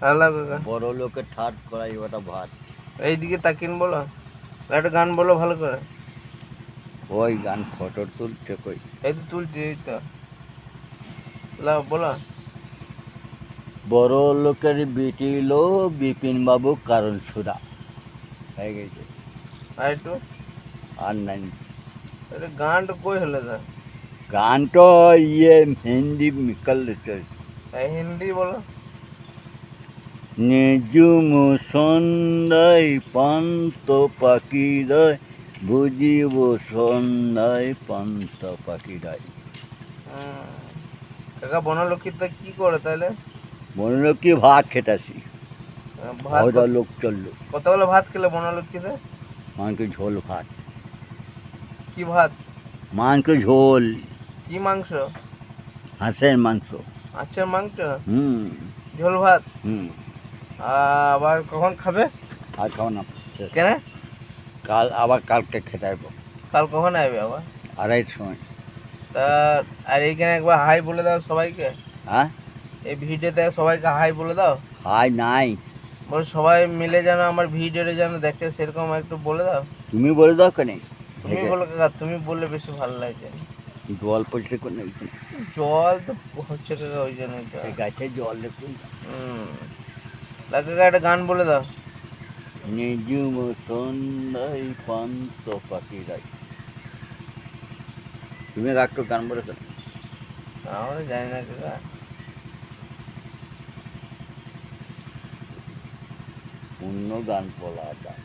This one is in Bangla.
হ্যালো কাকা, বড় লোকের ঠাট করাই ওটা ভাত। এইদিকে তাকিন বলো, একটা গান বলো ভালো করে। ওই গান ফটো তুলছে কই? এই তো তুলছি, এই তো লাও বলো। বড় লোকের বিটি লো বিপিন বাবু কারণ সুরা হয়ে গেছে। আর একটু, আর নাই আরে গানটা কই হলো তা? গান তো ইয়ে হিন্দি মিকল এই হিন্দি বলো। নিজুম সন্ধ্যায় পান্ত পাখিরায় বুঝিব সন্ধ্যায় পান্ত পাখিরায়। কাকা বনলক্ষ্মীতে কি করে তাহলে? মনে হলো কি ভাত খেতাছি, ভাত ভদ্র লোক চললো। কতগুলো ভাত খেলে বনলক্ষ্মীতে? মাংস ঝোল ভাত, কি ভাত? মাংস ঝোল, কি মাংস? হাঁসের মাংস। মাছের মাংস? হুম ঝোল ভাত? হুম। আবার কখন খাবে? আর খাও না, শেষ। কেন? কাল আবার কালকে খেতে আসবো কাল কখন আসবে আবার? 2:30 সময়। তা আর এইখানে একবার হাই বলে দাও সবাইকে। হ্যাঁ, এই ভিডিওতে সবাইকে হাই বলে দাও। হাই নাই, বলো সবাই মিলে যেন আমার ভিডিওটা যেন দেখে, সেরকম একটু বলে দাও। তুমি বলে দাও কেন? তুমি বলো কাকা, তুমি বললে বেশি ভালো লাগছে। জল পড়ছে কোন জল তো হচ্ছে কাকা, ওই জন্যই তো। গাছে জল দেখুন। কাকা একটা গান বলে দাও। নিজুম সন্ধ্যায় পান্ত পাখিরাই। তুমি একটু গান বলেছো? আমরা জানি না কাকা। অন্য গান বলা যায়।